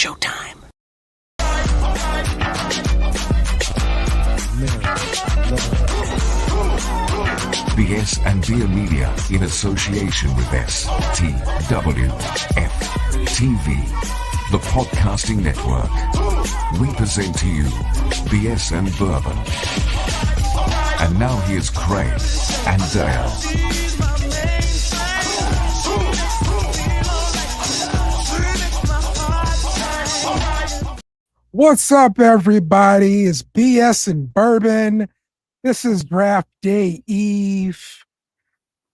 showtime. bsandbeer Media in association with STWF TV, the podcasting network. We present to you BS and Bourbon. And now here's Craig and Dale. What's up, everybody? It's BS and Bourbon. This is Draft Day Eve.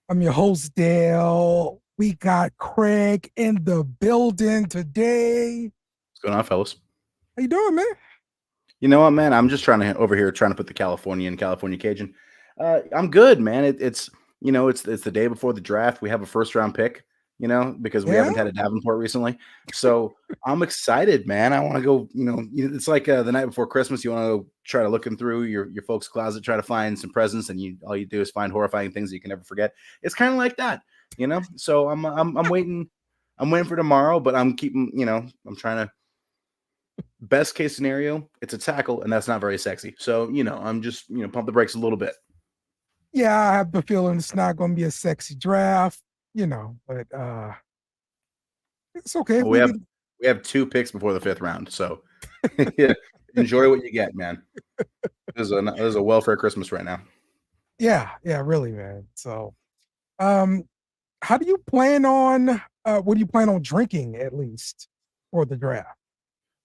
I'm your host, Dale. We got Craig in the building today. What's going on, fellas? How you doing, man? You know what, man? I'm just trying to put the California Cajun. I'm good, man. It's the day before the draft. We have a first round pick, because we haven't had a Davenport recently. So I'm excited, man. I want to go, it's like the night before Christmas. You want to go try to looking through your folks' closet, try to find some presents, and all you do is find horrifying things that you can never forget. It's kind of like that, So I'm waiting. I'm waiting for tomorrow, but I'm keeping, I'm trying to. Best case scenario, it's a tackle, and that's not very sexy. So, I'm just, pump the brakes a little bit. Yeah, I have the feeling it's not going to be a sexy draft, but it's okay. Well, we have 2 picks before the 5th round, so yeah, enjoy what you get, man. This is a welfare Christmas right now. Yeah, really, man. So, how do you plan on? What do you plan on drinking at least for the draft?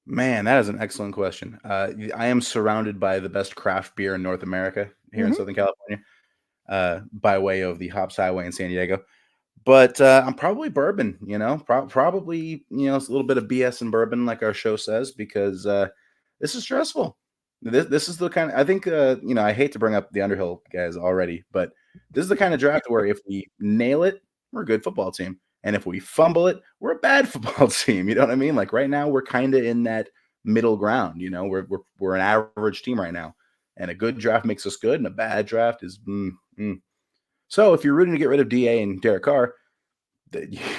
Man, that is an excellent question. I am surrounded by the best craft beer in North America here in Southern California, by way of the Hops Highway in San Diego. But I'm probably bourbon, probably, it's a little bit of BS and bourbon, like our show says, because this is stressful. This is the kind of, I think, I hate to bring up the Underhill guys already, but this is the kind of draft where if we nail it, we're a good football team. And if we fumble it, we're a bad football team. You know what I mean? Like right now, we're kind of in that middle ground. We're an average team right now, and a good draft makes us good, and a bad draft is. So if you're rooting to get rid of DA and Derek Carr,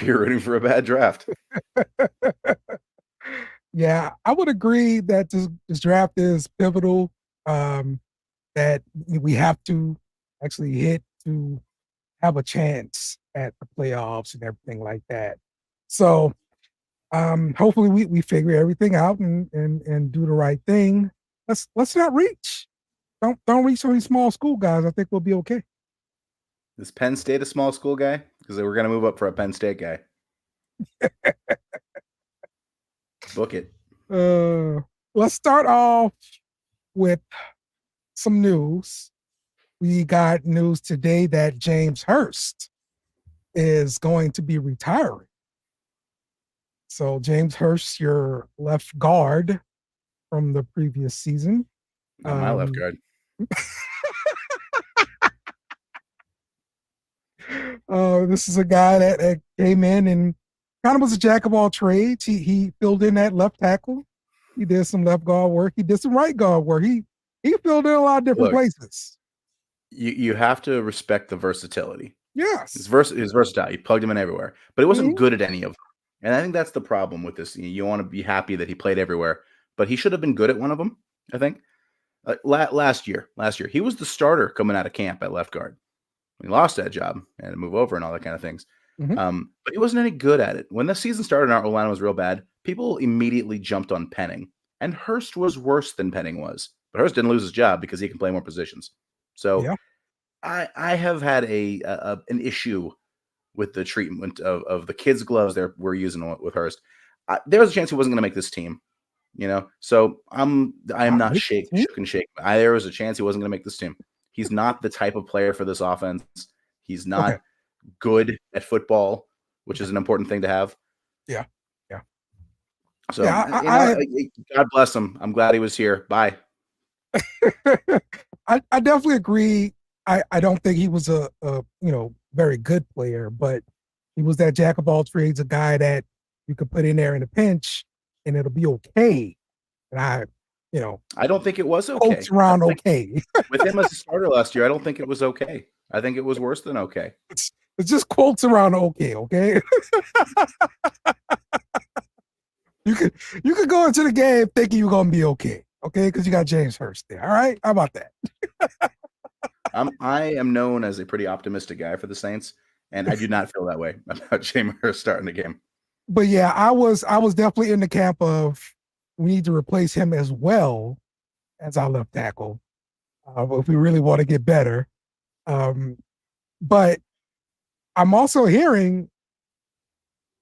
you're rooting for a bad draft. Yeah, I would agree that this draft is pivotal. That we have to actually hit to have a chance at the playoffs and everything like that. So hopefully we figure everything out and do the right thing. Let's not reach. Don't reach any small school guys. I think we'll be okay. Is Penn State a small school guy? Because we're going to move up for a Penn State guy. Book it. Let's start off with some news. We got news today that James Hurst is going to be retiring. So James Hurst, your left guard from the previous season. Not my left guard. This is a guy that came in and kind of was a jack of all trades. He filled in that left tackle. He did some left guard work. He did some right guard work. He filled in a lot of different places. You have to respect the versatility. Yes. He's versatile. You plugged him in everywhere, but he wasn't good at any of them. And I think that's the problem with this. You want to be happy that he played everywhere, but he should have been good at one of them, I think. Last year, he was the starter coming out of camp at left guard. He lost that job and had to move over and all that kind of things. But he wasn't any good at it. When the season started and our O-line was real bad, people immediately jumped on Penning. And Hurst was worse than Penning was. But Hurst didn't lose his job because he can play more positions. So I have had an issue with the treatment of the kids' gloves we're using with Hurst. There was a chance he wasn't going to make this team, So I am not shook and shake. There was a chance he wasn't going to make this team. He's not the type of player for this offense. He's not good at football, which is an important thing to have. Yeah. So God bless him. I'm glad he was here. Bye. I definitely agree. I don't think he was a very good player, but he was that jack of all trades, a guy that you could put in there in a pinch and it'll be okay. And I don't think it was okay. Around okay. With him as a starter last year, I don't think it was okay. I think it was worse than okay. It's just quotes around okay. You could go into the game thinking you're gonna be okay, because you got James Hurst there. All right, how about that? I am known as a pretty optimistic guy for the Saints, and I do not feel that way about James Hurst starting the game. But yeah, I was definitely in the camp of we need to replace him as well as our left tackle if we really want to get better. But I'm also hearing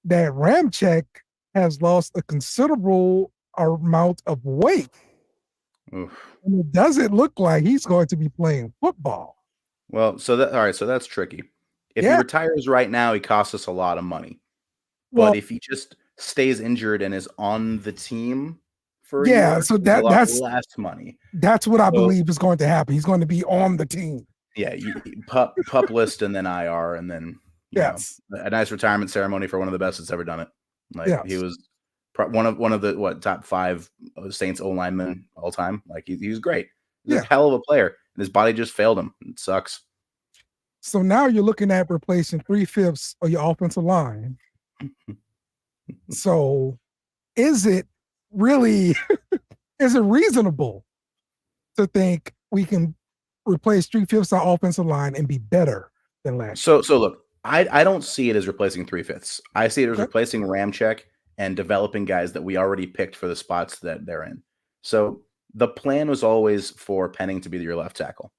that Ramczyk has lost a considerable amount of weight. Oof. And it doesn't look like he's going to be playing football. Well, so that's tricky. If he retires right now, he costs us a lot of money. But if he just stays injured and is on the team for a year, so that's less money. That's what I believe is going to happen. He's going to be on the team. Yeah, pup list and then IR and then a nice retirement ceremony for one of the best that's ever done it. Like he was one of the top 5 Saints O linemen all time. Like he was great. He's a hell of a player, and his body just failed him. It sucks. So now you're looking at replacing 3/5 of your offensive line. So is it really is it reasonable to think we can replace 3/5 of our offensive line and be better than last year? So look, I don't see it as replacing 3/5. I see it as replacing Ramczyk and developing guys that we already picked for the spots that they're in. So the plan was always for Penning to be your left tackle.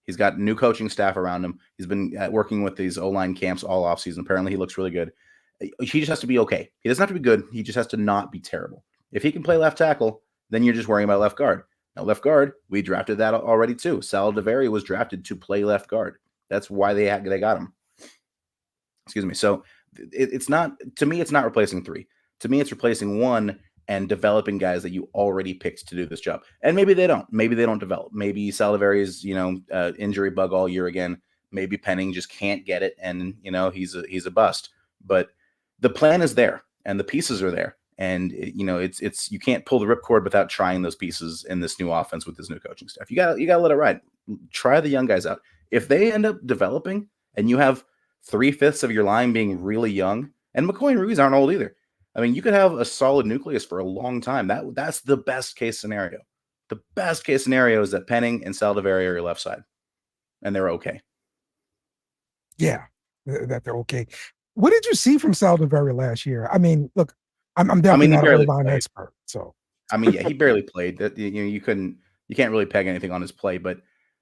He's got new coaching staff around him. He's been working with these O-line camps all offseason. Apparently, he looks really good. He just has to be okay. He doesn't have to be good. He just has to not be terrible. If he can play left tackle, then you're just worrying about left guard. Now, left guard, we drafted that already too. Saladaveri was drafted to play left guard. That's why they got him. Excuse me. So it's not, to me, it's not replacing 3. To me, it's replacing 1 and developing guys that you already picked to do this job. And maybe they don't. Maybe they don't develop. Maybe Saladaveri is, injury bug all year again. Maybe Penning just can't get it, and he's a bust. But the plan is there, and the pieces are there, and it's you can't pull the ripcord without trying those pieces in this new offense with this new coaching staff. You got to let it ride. Try the young guys out. If they end up developing, and you have 3/5 of your line being really young, and McCoy and Ruiz aren't old either. I mean, you could have a solid nucleus for a long time. That's the best case scenario. The best case scenario is that Penning and Saladaveri are your left side, and they're okay. Yeah, that they're okay. What did you see from Saladaveri last year? I mean, look, I'm definitely not a O-line expert, so. I mean, yeah, he barely played. You can't really peg anything on his play, but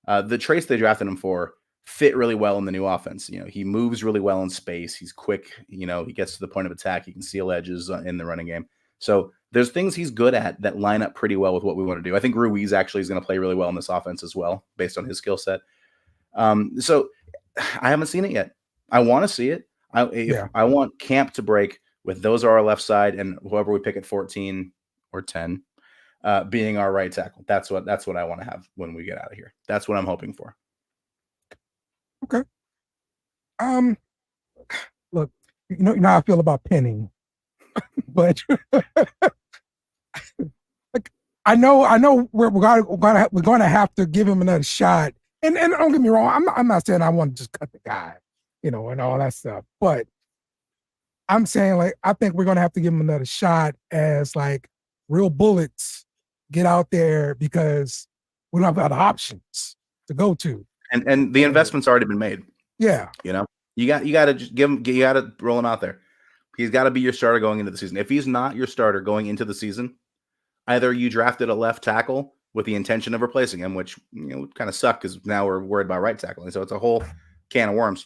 the traits they drafted him for fit really well in the new offense. He moves really well in space. He's quick. He gets to the point of attack. He can seal edges in the running game. So there's things he's good at that line up pretty well with what we want to do. I think Ruiz actually is going to play really well in this offense as well, based on his skill set. So I haven't seen it yet. I want to see it. I want camp to break with those are our left side and whoever we pick at 14 or 10 being our right tackle. That's what I want to have when we get out of here. That's what I'm hoping for. Okay. Look, you know how I feel about Penning, but like I know we're going to have to give him another shot. And don't get me wrong, I'm not saying I want to just cut the guy, and all that stuff, but I'm saying like I think we're going to have to give him another shot as like real bullets get out there because we don't have other options to go to. And the investment's already been made. Yeah. You got to just you got to roll him out there. He's got to be your starter going into the season. If he's not your starter going into the season, either you drafted a left tackle with the intention of replacing him, which kind of suck because now we're worried about right tackle. And so it's a whole can of worms.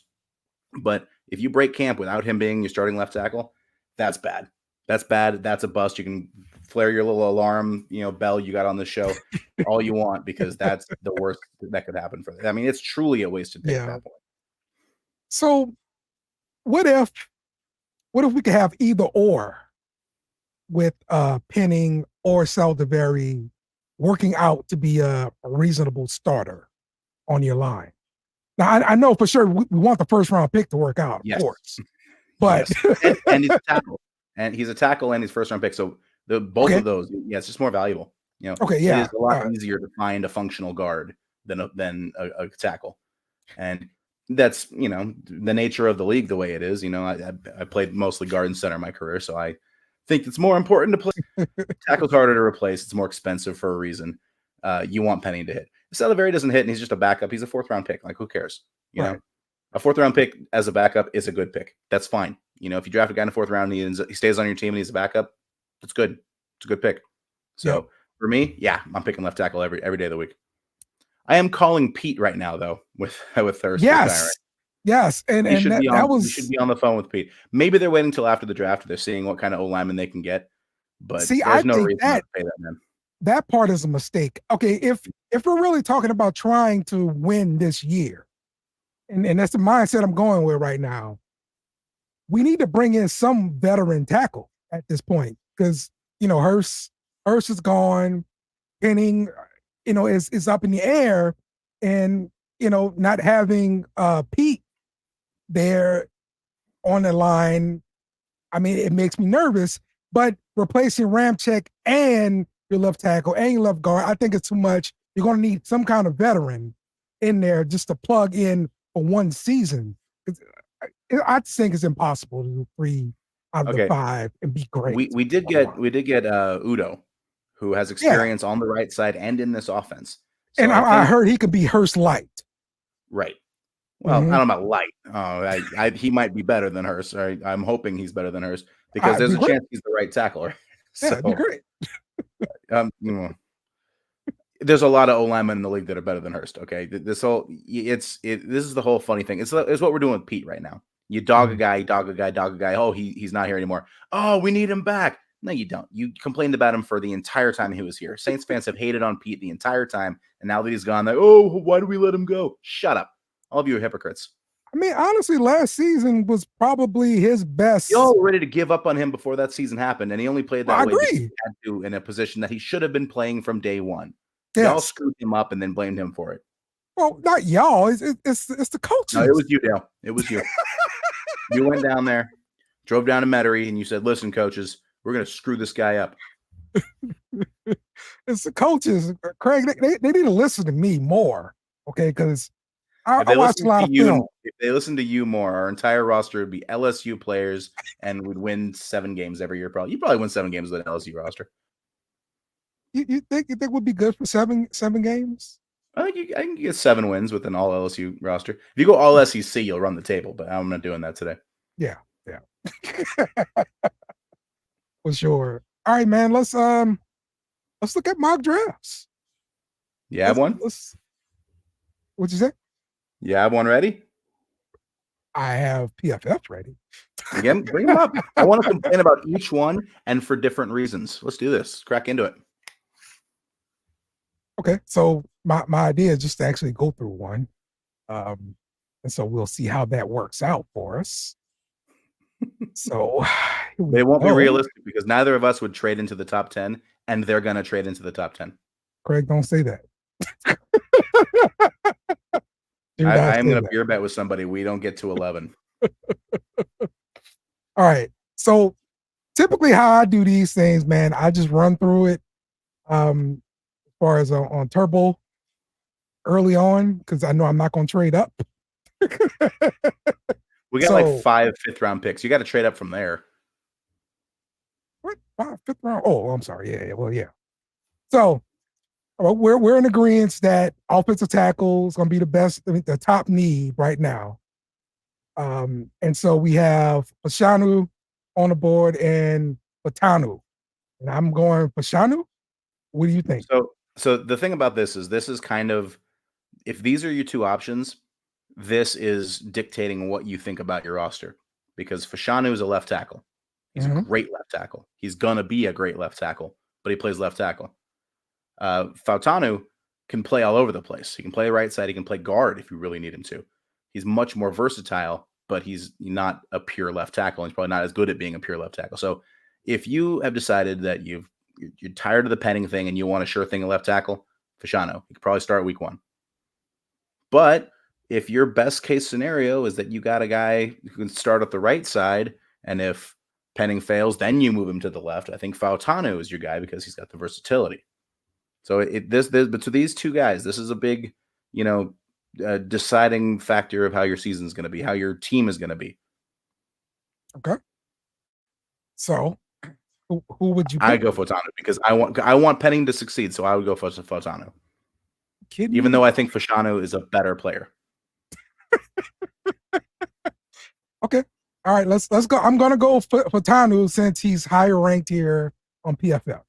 But if you break camp without him being your starting left tackle, that's bad. That's bad. That's a bust. You can flare your little alarm, bell you got on the show all you want, because that's the worst that could happen for them. I mean, it's truly a wasted pick at that point. So what if we could have either or with Penning or Saladaveri working out to be a reasonable starter on your line? Now, I know for sure we want the first round pick to work out, of course. But and he's a tackle. And he's a tackle and he's first round pick. So both of those, it's just more valuable. Okay, yeah. It is a lot easier to find a functional guard than a tackle. And that's, the nature of the league the way it is. I played mostly guard and center in my career, so I think it's more important to play. Tackle's harder to replace. It's more expensive for a reason. You want Penny to hit. If Salaverry doesn't hit and he's just a backup, he's a 4th-round pick. Like, who cares? You know, a 4th-round pick as a backup is a good pick. That's fine. You know, if you draft a guy in the 4th round and he stays on your team and he's a backup, that's good. It's a good pick. So for me, I'm picking left tackle every day of the week. I am calling Pete right now, though, with Thursday. Yes, and we should be on the phone with Pete. Maybe they're waiting until after the draft. They're seeing what kind of O-lineman they can get. But there's no reason to pay that man. That part is a mistake. Okay, if we're really talking about trying to win this year, and that's the mindset I'm going with right now, we need to bring in some veteran tackle at this point because Hurst is gone, Penning, is up in the air, and not having Pete there on the line, I mean, it makes me nervous. But replacing Ramczyk and your left tackle and your left guard, I think it's too much. You're going to need some kind of veteran in there just to plug in for one season. I think it's impossible to do 3 out of the 5 and be great. We did get Udo, who has experience on the right side and in this offense. So and I heard he could be Hurst light. Right. Well, I don't know about light. He might be better than Hurst. Right? I'm hoping he's better than Hurst because there's a chance he's the right tackle. So, that'd be great. There's a lot of O-linemen in the league that are better than Hurst. Okay, this is the whole funny thing. It's what we're doing with Pete right now. You dog a guy. Oh, he's not here anymore. Oh, we need him back. No, you don't. You complained about him for the entire time he was here. Saints fans have hated on Pete the entire time, and now that he's gone, why do we let him go? Shut up. All of you are hypocrites. I mean, honestly, last season was probably his best. You're all ready to give up on him before that season happened, and he only played that way because he had to in a position that he should have been playing from day one. Yes. Y'all screwed him up and then blamed him for it. Well, not y'all. It's the coaches. No, it was you, Dale. It was you. You went down there, drove down to Metairie, and you said, "Listen, coaches, we're going to screw this guy up." It's the coaches, Craig. They need to listen to me more, okay? Because I watch a lot of film. If they listen to you more, our entire roster would be LSU players, and we'd win 7 games every year. Probably, you probably win 7 games with an LSU roster. You think would be good for 7 games? I think you get 7 wins with an all LSU roster. If you go all SEC, you'll run the table, but I'm not doing that today. Yeah. For sure. All right, man. Let's look at mock drafts. You have one? What'd you say? You have one ready? I have PFF ready. Again, bring them up. I want to complain about each one and for different reasons. Let's do this. Crack into it. Okay, so my idea is just to actually go through one, and so we'll see how that works out for us. So they won't be realistic because neither of us would trade into the top 10, and they're going to trade into the top 10. Craig, don't say that. I am going to beer bet with somebody. We don't get to 11. All right. So typically how I do these things, man, I just run through it. As far as on Turbo early on, because I know I'm not going to trade up. We got like 5 5th-round picks. You got to trade up from there. What? 5 5th round? Oh, I'm sorry. Yeah. Well, yeah. So we're in agreement that offensive tackle is going to be the top need right now. And so we have Fashanu on the board and Fatanu, and I'm going Fashanu. What do you think? So the thing about this is kind of, if these are your 2 options, this is dictating what you think about your roster, because Fashanu is a left tackle. He's a great left tackle. He's going to be a great left tackle, but he plays left tackle. Fautanu can play all over the place. He can play right side. He can play guard if you really need him to. He's much more versatile, but he's not a pure left tackle. He's probably not as good at being a pure left tackle. So if you have decided that you're tired of the Penning thing and you want a sure thing at left tackle, Fashanu, you could probably start week 1. But if your best case scenario is that you got a guy who can start at the right side, and if Penning fails, then you move him to the left, I think Fautanu is your guy because he's got the versatility. So but to these 2 guys, this is a big, deciding factor of how your season is going to be, how your team is going to be. Okay. So Who would you I pick? go Fotanu because I want Penning to succeed, so I would go for Fotanu. Kidding Even me? though I think Fashanu is a better player. Okay. All right, let's go. I'm gonna go for Tanu since he's higher ranked here on PFL.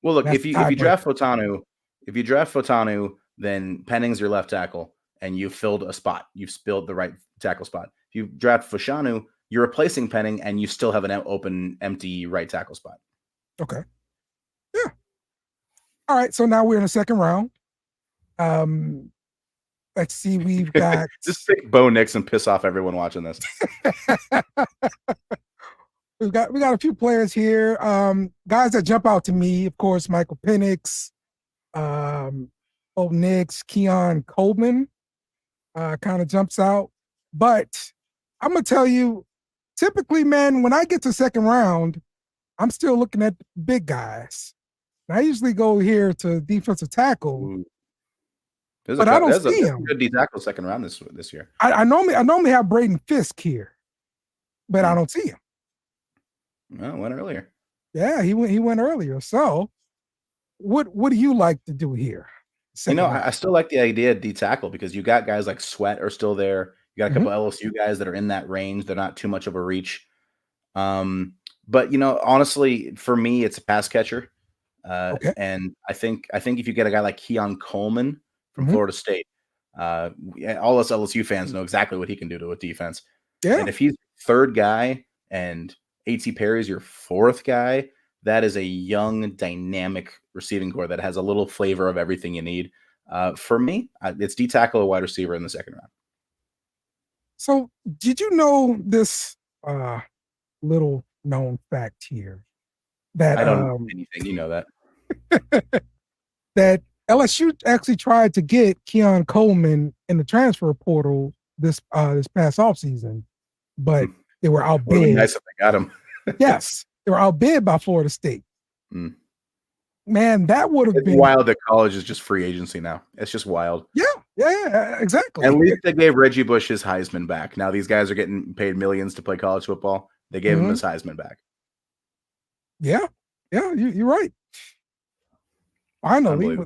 Well, look, That's if the you draft tiebreaker. Fotanu, then Penning's your left tackle, and you've filled a spot. You've filled the right tackle spot. If you draft Fashanu, you're replacing Penning, and you still have an open, empty right tackle spot. Okay. Yeah. All right. So now we're in the second round. Let's see. We've got Just pick Bo Nix and piss off everyone watching this. we got a few players here. Guys that jump out to me, of course, Michael Penix, Bo Nix, Keon Coleman, kind of jumps out. But I'm gonna tell you, typically, man, when I get to second round, I'm still looking at big guys. And I usually go here to defensive tackle. Ooh. But I don't see him. Good D tackle second round this year. I normally have Braden Fisk here, but I don't see him. Well, went earlier. Yeah, he went earlier. So, what do you like to do here? I still like the idea of D tackle because you got guys like Sweat are still there. You got a couple LSU guys that are in that range. They're not too much of a reach. But honestly, for me, it's a pass catcher. Okay. And I think if you get a guy like Keon Coleman from Florida State, all us LSU fans know exactly what he can do to a defense. Yeah. And if he's third guy and A.T. Perry's your fourth guy, that is a young, dynamic receiving core that has a little flavor of everything you need. For me, it's D tackle or wide receiver in the second round. So, did you know this little known fact here that I don't know anything? You know that. that LSU actually tried to get Keon Coleman in the transfer portal this past offseason, but they were outbid. Would have been nice if they got him. Yes, they were outbid by Florida State. Man, that would have been wild that college is just free agency now. It's just wild. Yeah, exactly. At least they gave Reggie Bush his Heisman back. Now these guys are getting paid millions to play college football. They gave him his Heisman back. Yeah, you're right. Finally,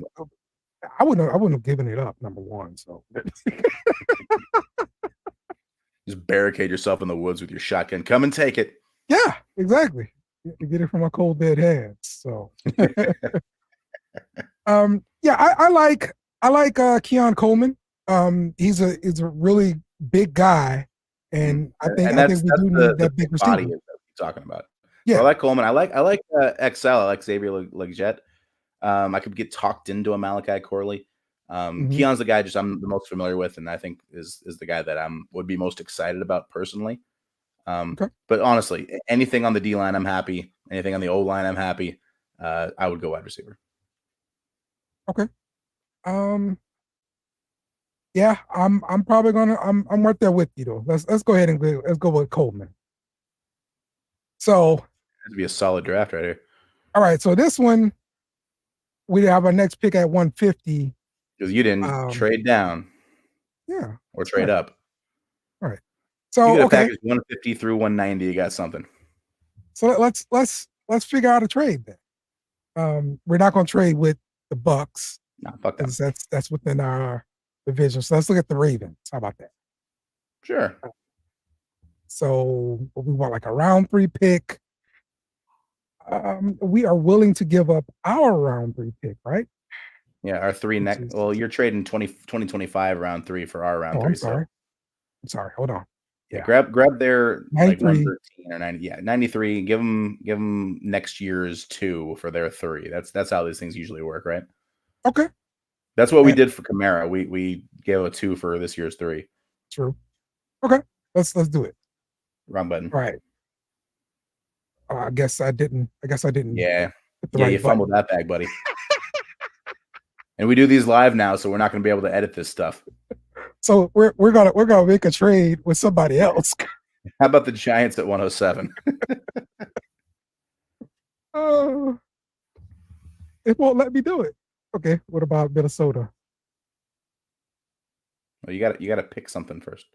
I wouldn't have given it up. Number one, so just barricade yourself in the woods with your shotgun. Come and take it. Yeah, exactly. You get it from my cold dead hands. So, I like Keon Coleman. He's a really big guy, and I think we do need that big receiver. Body that you're talking about. Yeah, so I like Coleman. I like XL. I like Xavier Legette. I could get talked into a Malachi Corley. Keon's the guy I'm the most familiar with, and I think is the guy that would be most excited about personally. Okay. But honestly, anything on the D line, I'm happy. Anything on the O line, I'm happy. I would go wide receiver. Okay. Yeah, I'm probably gonna I'm right there with you though. Let's go ahead and let's go with Coleman. So it'd be a solid draft right here. All right, so this one we have our next pick at 150. Because you didn't trade down. Yeah. Or trade up. All right. So you get a package 150 through 190, you got something. So let's figure out a trade then. We're not gonna trade with the Bucs. No, fuck them. That's within our division. So let's look at the Ravens. How about that? Sure. So we want like a round 3 pick. We are willing to give up our round 3 pick, right? Yeah, our 3 next. Well, you're trading 2025 round 3 for our round 3. I'm sorry. I'm sorry. Hold on. Yeah, grab their 93 or 90. Yeah, 93. Give them next year's 2 for their 3. That's how these things usually work, right? Okay. That's what we did for Kamara. We gave a 2 for this year's 3. True. Okay. Let's do it. Wrong button. All right. I guess I didn't. Yeah. You fumbled that bag, buddy. And we do these live now, so we're not going to be able to edit this stuff. So we're gonna make a trade with somebody else. How about the Giants at 107? It won't let me do it. Okay, what about Minnesota? Well, you got to pick something first.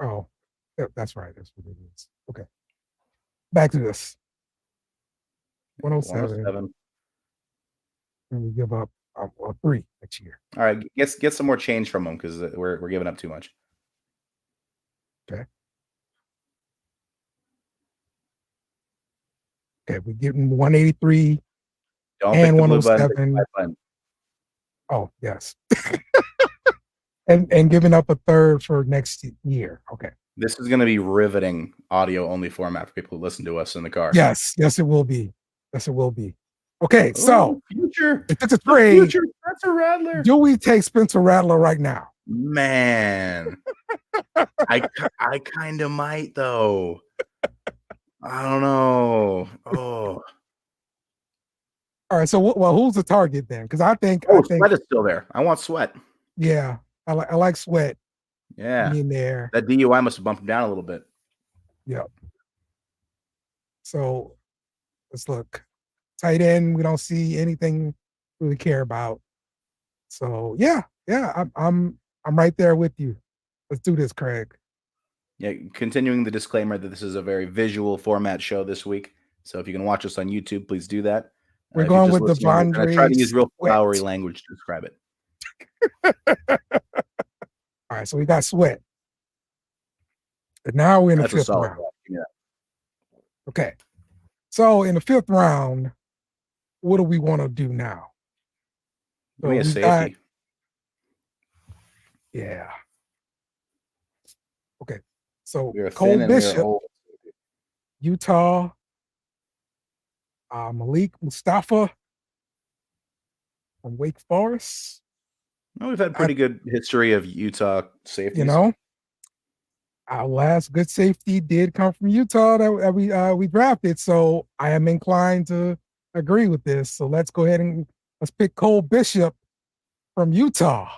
Oh, that's right. That's what it is. Okay, back to this. 107. And we give up 3 next year. All right, get some more change from them because we're giving up too much. Okay. Okay, we're getting 183 Don't and pick the blue button. Pick the 107. white button. Oh, yes. and giving up a third for next year. Okay. This is going to be riveting audio only format for people who listen to us in the car. Yes, it will be. Yes, it will be. Okay, so future. If it's a trade, future Spencer Rattler. Do we take Spencer Rattler right now? Man, I kind of might though. I don't know. Oh. All right. So, who's the target then? Because I think Sweat is still there. I want Sweat. Yeah, I like Sweat. Yeah, in there. That DUI must have bumped him down a little bit. Yep. So let's look. Tight end, we don't see anything really care about. So yeah, I'm right there with you. Let's do this, Craig. Yeah, continuing the disclaimer that this is a very visual format show this week. So if you can watch us on YouTube, please do that. We're going with Devondre. I try to use real flowery language to describe it. All right, so we got Sweat. And now we're in the fifth round. Yeah. Okay. So in the fifth round, what do we want to do now? So we a safety. Yeah. Okay. So Cole Bishop, Utah, Malik Mustafa from Wake Forest. Well, we've had pretty good history of Utah safeties. You know, our last good safety did come from Utah that we drafted. So I am inclined to agree with this. So let's go ahead and let's pick Cole Bishop from Utah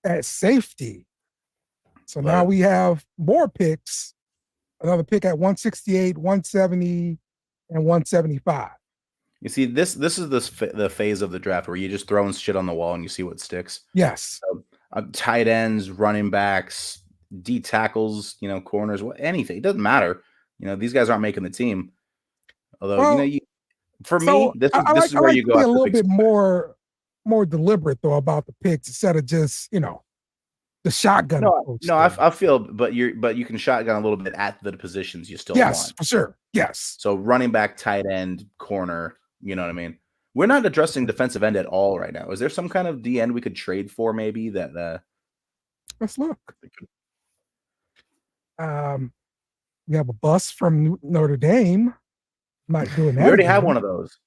at safety. So now we have more picks, another pick at 168, 170, and 175. You see, this is the phase of the draft where you just throwing shit on the wall and you see what sticks. Yes. Tight ends, running backs, D tackles, corners, anything. It doesn't matter. These guys aren't making the team. Although, this is where you go. Be a little bit more deliberate though about the picks instead of just the shotgun. No, I feel, but you can shotgun a little bit at the positions you still want. Yes, for sure. Yes. So running back, tight end, corner. You know what I mean? We're not addressing defensive end at all right now. Is there some kind of D end we could trade for? Maybe that. Let's look. We have a bus from Notre Dame. Not doing that. We already have one of those.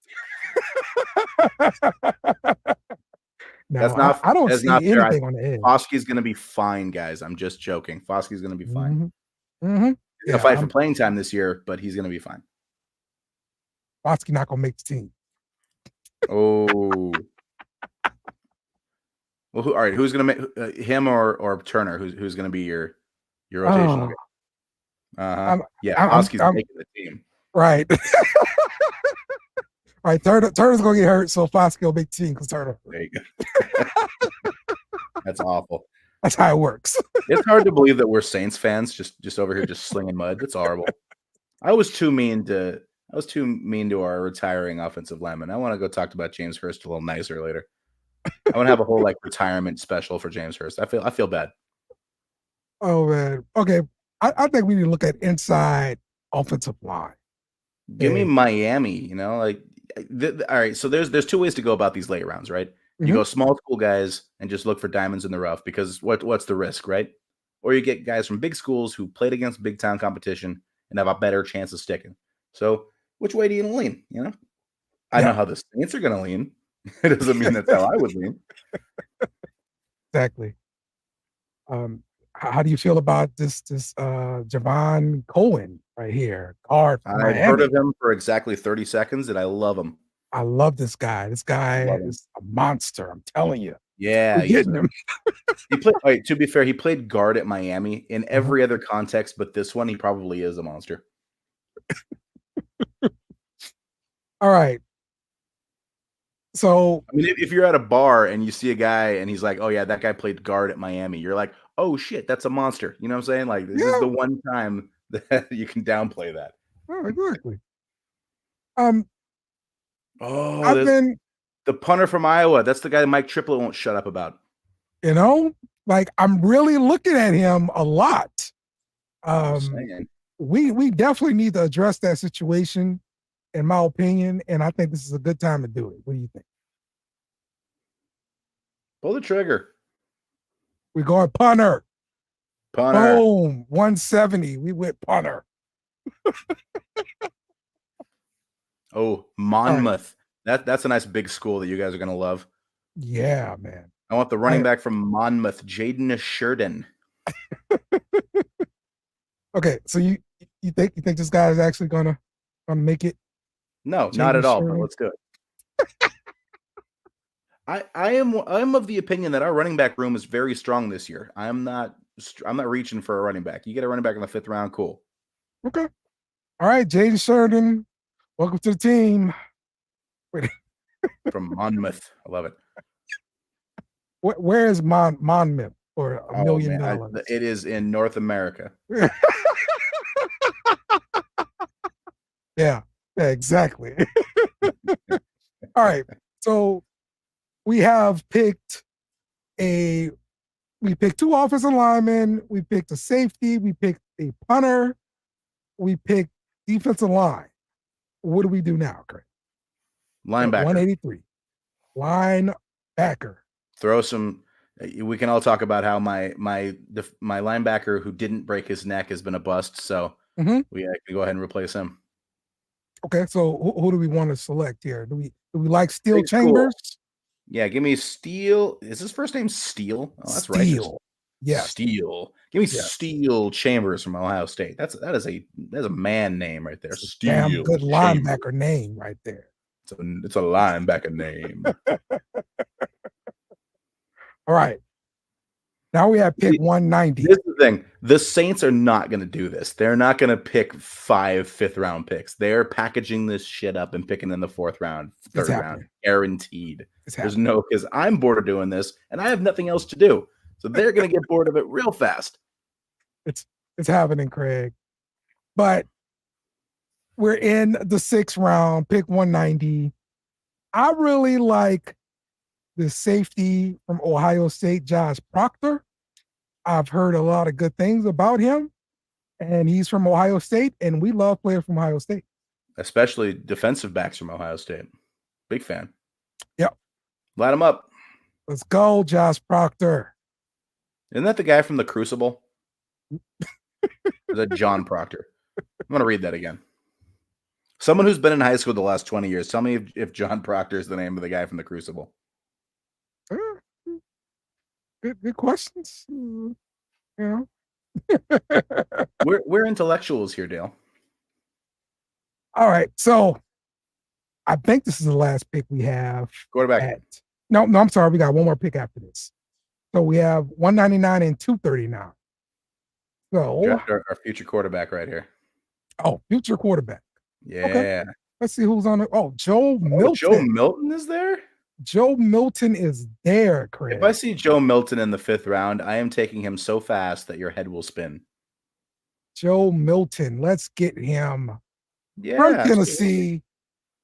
No, I don't see anything on the edge. Foskey's going to be fine, guys. I'm just joking. Foskey's going to be fine. Mm-hmm. He's going to fight for playing time this year, but he's going to be fine. Foskey not going to make the team. Oh. Well, all right. Who's going to make him or Turner? Who's going to be your rotational guy? Foskey's making the team. Right. All right, Turner's gonna get hurt, so Foskey will make the team because Turner. There you go. That's awful. That's how it works. It's hard to believe that we're Saints fans, just over here, just slinging mud. That's horrible. I was too mean to our retiring offensive lineman. I want to go talk about James Hurst a little nicer later. I want to have a whole retirement special for James Hurst. I feel bad. Oh man. Okay. I think we need to look at inside offensive line. Give me Miami. All right, so there's two ways to go about these late rounds, right? You go small school guys and just look for diamonds in the rough because what's the risk, right? Or you get guys from big schools who played against big time competition and have a better chance of sticking. So which way do you lean? I know how the Saints are going to lean. It doesn't mean that's how I would lean. Exactly. How do you feel about this Javon Cohen right here? Guard. I've heard of him for exactly 30 seconds, and I love him. I love this guy. This guy is a monster. I'm telling you. Yeah, getting him. He played. All right, to be fair, he played guard at Miami. In every other context, but this one, he probably is a monster. All right. So, I mean, if you're at a bar and you see a guy and he's like, "Oh yeah, that guy played guard at Miami," you're like, "Oh shit, that's a monster." You know what I'm saying? This is the one time that you can downplay that. Oh, exactly. Um, Oh, I've there's been, the punter from Iowa. That's the guy Mike Triplett won't shut up about. like I'm really looking at him a lot. I'm just Um, saying. we definitely need to address that situation, in my opinion, and I think this is a good time to do it. What do you think? Pull the trigger. We're going punter. Punter. Boom, 170. We went punter. Oh, Monmouth. That's a nice big school that you guys are gonna love. Yeah, man. I want the running back from Monmouth, Jaden Sheridan. Okay, so you think this guy is actually gonna make it? No, not Jaden at all. But Sheridan? let's do it. I am of the opinion that our running back room is very strong this year. I'm not reaching for a running back. You get a running back in the 5th round, cool. Okay. All right, Jaden Sheridan. Welcome to the team. Wait. From Monmouth. I love it. Where is Monmouth for $1 million? It is in North America. Yeah, exactly. All right. So we have picked two offensive linemen, we picked a safety, we picked a punter, we picked defensive line. What do we do now, Craig? Linebacker. 183. Linebacker. Throw some. We can all talk about how my linebacker who didn't break his neck has been a bust. So we can go ahead and replace him. Okay, so who do we want to select here? Do we like Steel Chambers? Cool. Yeah, give me Steel. Is his first name Steel? Oh, that's right. Yeah. Steel. Give me Steel Chambers from Ohio State. That is a man name right there. Steel. Damn good linebacker name right there. It's a linebacker name. All right. Now we have pick 190. This is the thing. The Saints are not going to do this. They're not going to pick 5 5th-round picks. They're packaging this shit up and picking in the 4th round, 3rd round, guaranteed. There's no, because I'm bored of doing this and I have nothing else to do. So they're going to get bored of it real fast. It's happening, Craig. But we're in the 6th round, pick 190. I really like the safety from Ohio State, Josh Proctor. I've heard a lot of good things about him, and he's from Ohio State, and we love players from Ohio State. Especially defensive backs from Ohio State. Big fan. Yep. Light him up. Let's go, Josh Proctor. Isn't that the guy from The Crucible? Is that John Proctor? I'm going to read that again. Someone who's been in high school the last 20 years, tell me if John Proctor is the name of the guy from The Crucible. Good questions. You know, we're intellectuals here, Dale. All right, so I think this is the last pick we have. Quarterback. No, I'm sorry. We got one more pick after this. So we have 199 and 239. So draft our future quarterback right here. Oh, future quarterback. Yeah. Okay. Let's see who's on it. Oh, Joe Milton. Joe Milton is there? Joe Milton is there, Craig. If I see Joe Milton in the 5th round, I am taking him so fast that your head will spin. Joe Milton. Let's get him. Yeah. From Tennessee.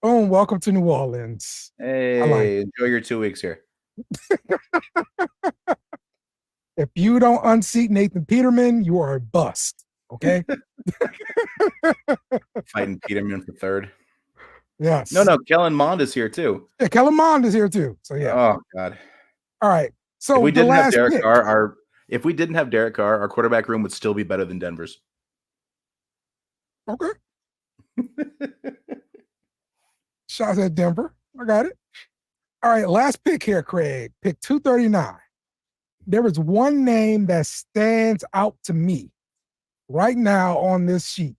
Boom. Welcome to New Orleans. Hey, enjoy your 2 weeks here. If you don't unseat Nathan Peterman, you are a bust. Okay. Fighting Peterman for 3rd. Yes. No. Kellen Mond is here too. Yeah, Kellen Mond is here too. So yeah. Oh God. All right. So if we didn't have Derek Carr, our quarterback room would still be better than Denver's. Okay. Shots at Denver. I got it. All right. Last pick here, Craig. Pick 239. There is one name that stands out to me right now on this sheet.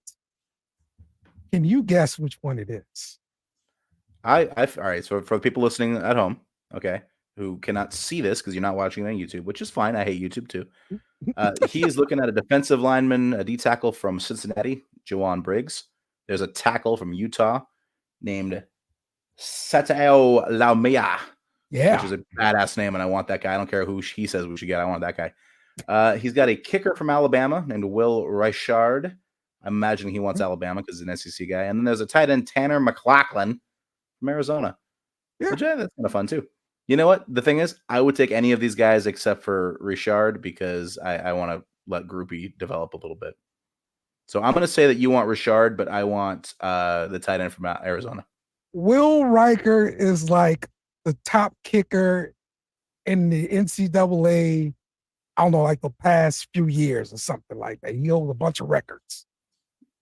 Can you guess which one it is? All right. So for the people listening at home, okay, who cannot see this because you're not watching it on YouTube, which is fine. I hate YouTube too. He is looking at a defensive lineman, a D tackle from Cincinnati, Jawan Briggs. There's a tackle from Utah named Satao Laumea. Yeah. Which is a badass name, and I want that guy. I don't care who he says we should get. I want that guy. He's got a kicker from Alabama named Will Richard. I'm imagining he wants Alabama because he's an SEC guy. And then there's a tight end, Tanner McLachlan from Arizona, which that's kind of fun too. You know what? The thing is, I would take any of these guys except for Richard because I want to let Groupie develop a little bit. So I'm going to say that you want Richard, but I want the tight end from Arizona. Will Riker is like the top kicker in the NCAA, I don't know, like the past few years or something like that. He holds a bunch of records.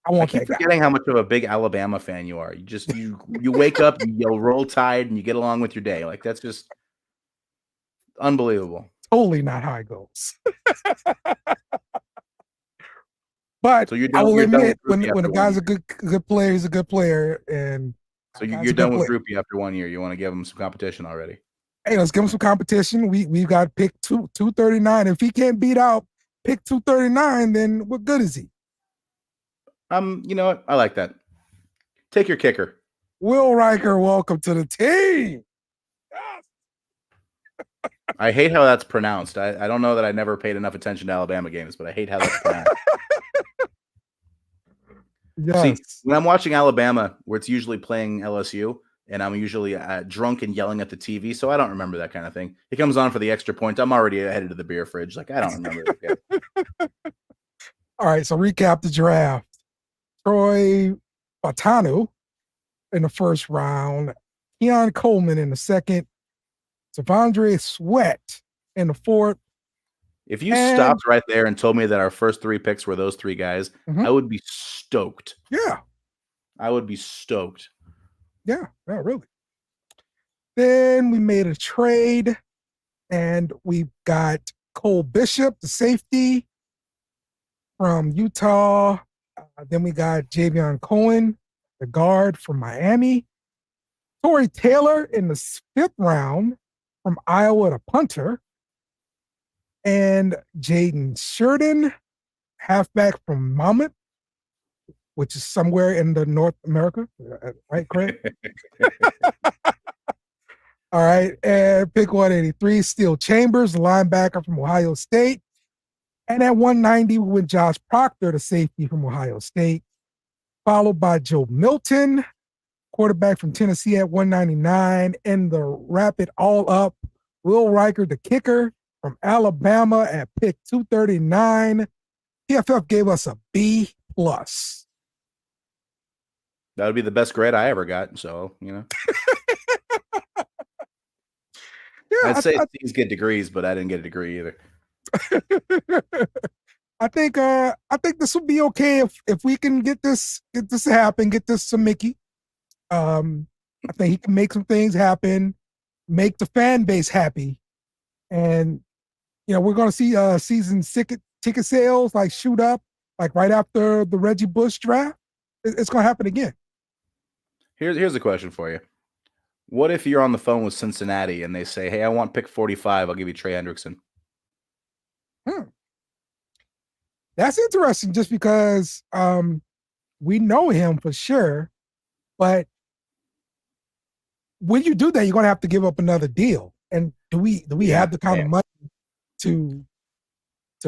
I keep forgetting how much of a big Alabama fan you are. You wake up, you yell Roll Tide, and you get along with your day. Like, that's just unbelievable. Totally not how it goes. But so I will admit, when a guy's a good player, he's a good player. And so you're done with Groupie after 1 year. You want to give him some competition already. Hey, let's give him some competition. We've got pick 239. If he can't beat out pick 239, then what good is he? You know what? I like that. Take your kicker. Will Riker, welcome to the team. I hate how that's pronounced. I don't know that I never paid enough attention to Alabama games, but I hate how that's pronounced. Yes. See, when I'm watching Alabama, where it's usually playing LSU, and I'm usually drunk and yelling at the TV, so I don't remember that kind of thing. It comes on for the extra point. I'm already headed to the beer fridge. Like, I don't remember that. All right, so recap the draft. Troy Batanu in the first round, Keon Coleman in the second, Savondre Sweat in the fourth. If you stopped right there and told me that our first three picks were those three guys, I would be stoked. Yeah. I would be stoked. Yeah, really. Then we made a trade, and we got Cole Bishop, the safety from Utah. Then we got Javion Cohen, the guard from Miami. Torrey Taylor in the fifth round from Iowa, the punter. And Jaden Sheridan, halfback from Monmouth, which is somewhere in the North America. Right, Craig? All right. And pick 183, Steele Chambers, linebacker from Ohio State. And at 190, we went Josh Proctor, the safety from Ohio State, followed by Joe Milton, quarterback from Tennessee at 199. And the wrap it all up, Will Riker, the kicker from Alabama at pick 239. PFF gave us a B+. That would be the best grade I ever got. So, you know. I'd say these get degrees, but I didn't get a degree either. I think this will be okay if we can get this to happen, get this to Mickey. I think he can make some things happen, make the fan base happy, and we're going to see season ticket sales like shoot up like right after the Reggie Bush draft. It's going to happen again. Here's a question for you. What if you're on the phone with Cincinnati and they say, "Hey, I want pick 45. I'll give you Trey Hendrickson." That's interesting just because we know him for sure, but when you do that, you're going to have to give up another deal. And do we have the kind of money to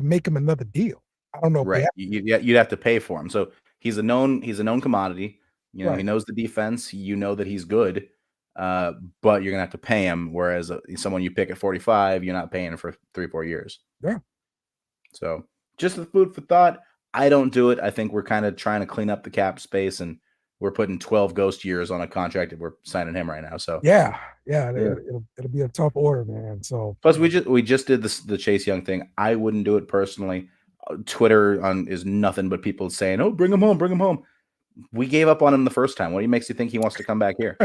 make him another deal? I don't know. Right. You'd have to pay for him. So he's a known commodity. He knows the defense. You know that he's good, but you're gonna have to pay him. Whereas someone you pick at 45, you're not paying for 3-4 years. Yeah. So just the food for thought. I don't do it. I think we're kind of trying to clean up the cap space, and we're putting 12 ghost years on a contract if we're signing him right now. So yeah. It'll be a tough order, man. So plus we just did the Chase Young thing. I wouldn't do it personally. Twitter is nothing but people saying, "Oh, bring him home, bring him home." We gave up on him the first time. What makes you think he wants to come back here?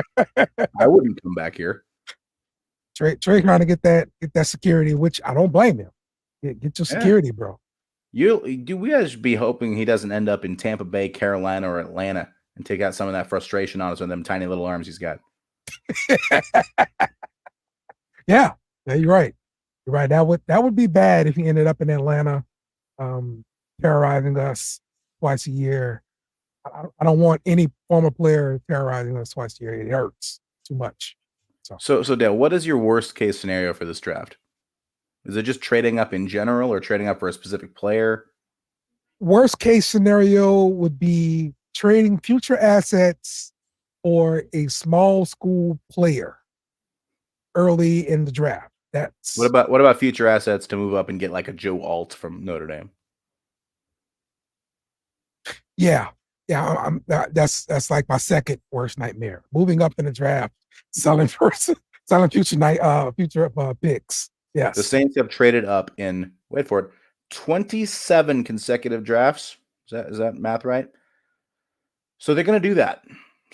I wouldn't come back here. Trey trying to get that security, which I don't blame him. Get your security, bro. We guys be hoping he doesn't end up in Tampa Bay, Carolina, or Atlanta and take out some of that frustration on us with them tiny little arms he's got. Yeah, you're right. You're right. That would be bad if he ended up in Atlanta, terrorizing us twice a year. I don't want any former player terrorizing us twice a year. It hurts too much. So Dale, what is your worst case scenario for this draft? Is it just trading up in general or trading up for a specific player? worst case scenario would be trading future assets for a small school player early in the draft. That's What about future assets to move up and get like a Joe Alt from Notre Dame? yeah. That's like my second worst nightmare. Moving up in the draft, selling future picks. Yes. The Saints have traded up in, wait for it, 27 consecutive drafts. Is that math right? So they're going to do that.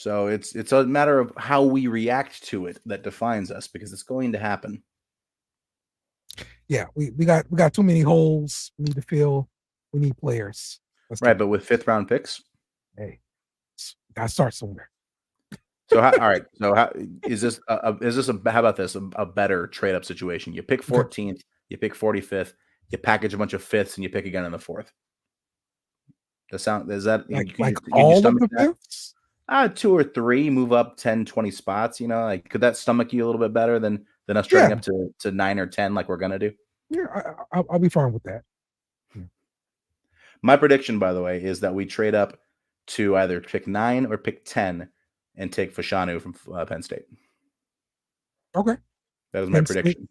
So it's a matter of how we react to it that defines us, because it's going to happen. Yeah, we got too many holes we need to fill. We need players. Right, but with 5th round picks, hey, gotta start somewhere. So all right. So how is this? How about this? A better trade up situation? You pick 14th, you pick 45th, you package a bunch of 5ths, and you pick again in the 4th. Is that like all of the 5ths? 2 or 3, move up 10, 20 spots. Like, could that stomach you a little bit better than us trading up to 9 or 10 like we're gonna do? Yeah, I'll be fine with that. Yeah. My prediction, by the way, is that we trade up to either pick 9 or pick 10 and take Fashanu from Penn State. Okay. That is my prediction.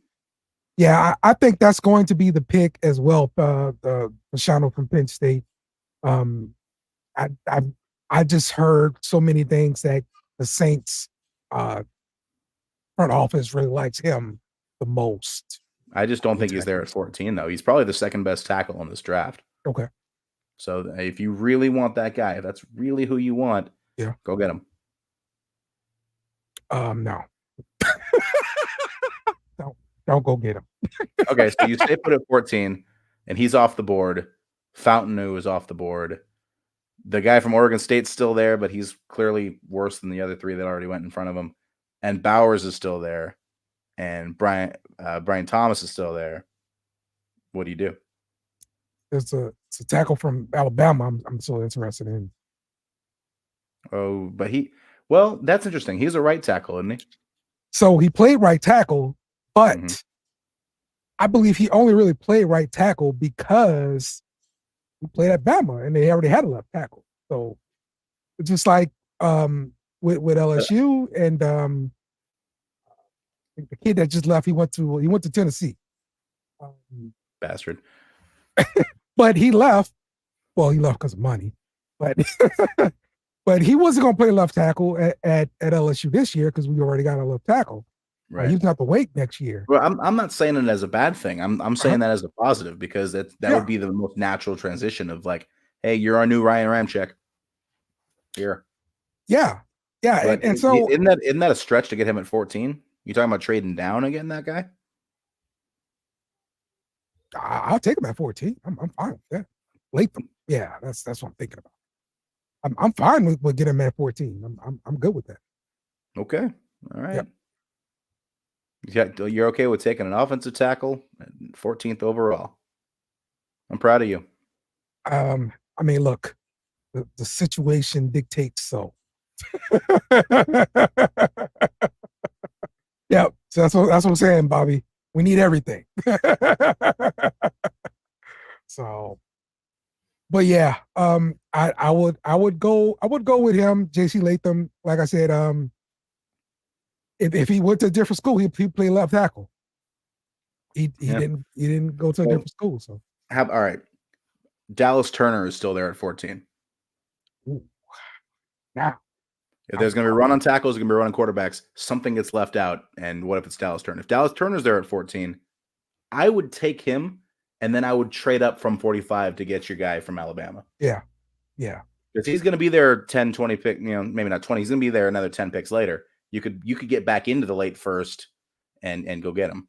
Yeah, I think that's going to be the pick as well. Fashanu from Penn State. I just heard so many things that the Saints front office really likes him the most. I just don't think he's there at 14, though. He's probably the second best tackle in this draft. Okay. So if you really want that guy, if that's really who you want, go get him. No. Don't go get him. Okay, so you stay put at 14, and he's off the board. Fountainu is off the board. The guy from Oregon State's still there, but he's clearly worse than the other 3 that already went in front of him. And Bowers is still there, and Brian Thomas is still there. What do you do? It's a tackle from Alabama. I'm so interested in. Oh, but that's interesting. He's a right tackle, isn't he? So he played right tackle, but I believe he only really played right tackle because he played at Bama and they already had a left tackle. So it's just like with LSU and the kid that just left, he went to Tennessee. Bastard. But he left. Well, he left because of money. But but he wasn't going to play left tackle at LSU this year because we already got a left tackle. Right. He's got to wait next year. Well, I'm not saying it as a bad thing. I'm saying that as a positive, because that would be the most natural transition of like, hey, you're our new Ryan Ramczyk. Here. Yeah. But and so isn't that a stretch to get him at 14? You talking about trading down and getting that guy? I'll take him at 14. I'm fine with that. Latham. Yeah, that's what I'm thinking about. I'm fine with getting him at 14. I'm good with that. Okay. All right. Yep. You're okay with taking an offensive tackle at 14th overall. I'm proud of you. I mean, look, the situation dictates so. Yeah, so that's what I'm saying, Bobby. We need everything. So, but yeah, I would go with him, JC Latham. Like I said, if he went to a different school, he'd play left tackle. He didn't go to a different school. So all right. Dallas Turner is still there at 14. Ooh. Now, if there's going to be run on tackles, there's going to be run on quarterbacks. Something gets left out, and what if it's Dallas Turner? If Dallas Turner's there at 14, I would take him, and then I would trade up from 45 to get your guy from Alabama. Yeah. Because he's going to be there 10, 20 pick, maybe not 20. He's going to be there another 10 picks later. You could get back into the late first and go get him.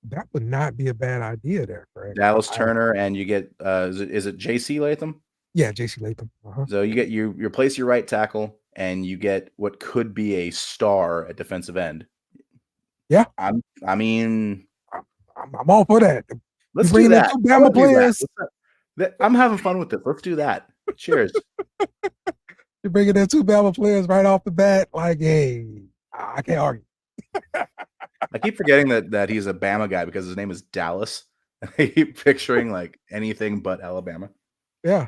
That would not be a bad idea there, Craig. Dallas Turner, and you get is it JC Latham? Yeah, JC Latham. So you replace your right tackle, and you get what could be a star at defensive end. Yeah, I'm all for that. Let's do that. Two Bama players. I'm having fun with this. Let's do that. Cheers. You're bringing in 2 Bama players right off the bat. Like, hey, I can't argue. I keep forgetting that he's a Bama guy because his name is Dallas. I keep picturing like anything but Alabama. Yeah.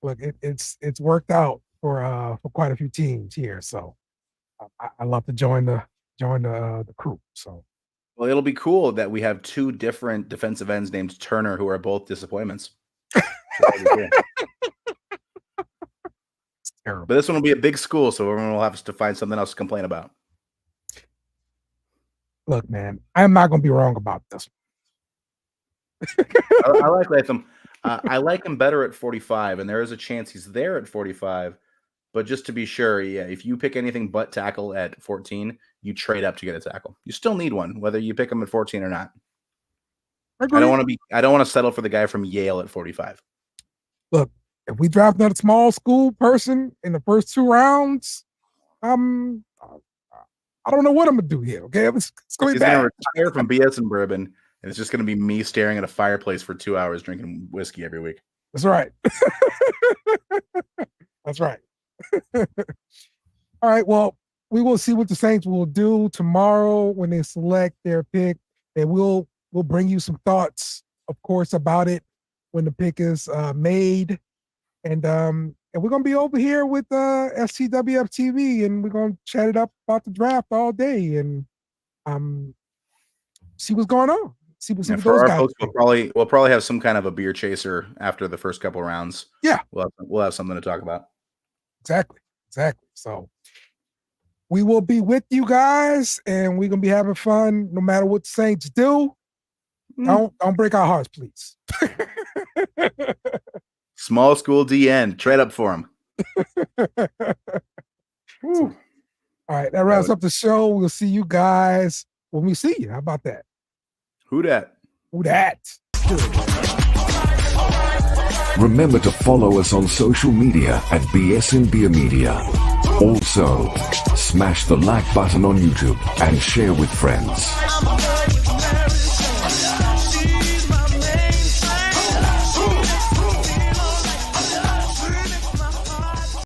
look, it's worked out for quite a few teams here. So I love to join the crew. So Well, it'll be cool that we have two different defensive ends named Turner who are both disappointments. That'll be cool. it's terrible. But this one will be a big school, so everyone will have to find something else to complain about. Look, man, I'm not going to be wrong about this. I like Latham. I like him better at 45, and there is a chance he's there at 45. But just to be sure, yeah, if you pick anything but tackle at 14, you trade up to get a tackle. You still need one, whether you pick him at 14 or not. I don't want to settle for the guy from Yale at 45. Look, if we draft another small school person in the first 2 rounds, I don't know what I'm gonna do here. Okay, it's gonna be He's bad. gonna retire from BS and Bourbon, and it's just gonna be me staring at a fireplace for 2 hours drinking whiskey every week. That's right. That's right. All right. Well, we will see what the Saints will do tomorrow when they select their pick, and we'll bring you some thoughts, of course, about it when the pick is made, and we're gonna be over here with SCWF TV, and we're gonna chat it up about the draft all day, and see what's going on. See what for those our guys folks, think. we'll probably have some kind of a beer chaser after the first couple rounds. Yeah, we'll have something to talk about. Exactly. So we will be with you guys, and we're gonna be having fun no matter what the Saints do. Don't break our hearts, please. Small school DN, trade up for him. All right, that wraps up the show. We'll see you guys when we see you. How about that? Who dat? Who dat? Remember to follow us on social media at bsnbeer Media. Also, smash the like button on YouTube and share with friends.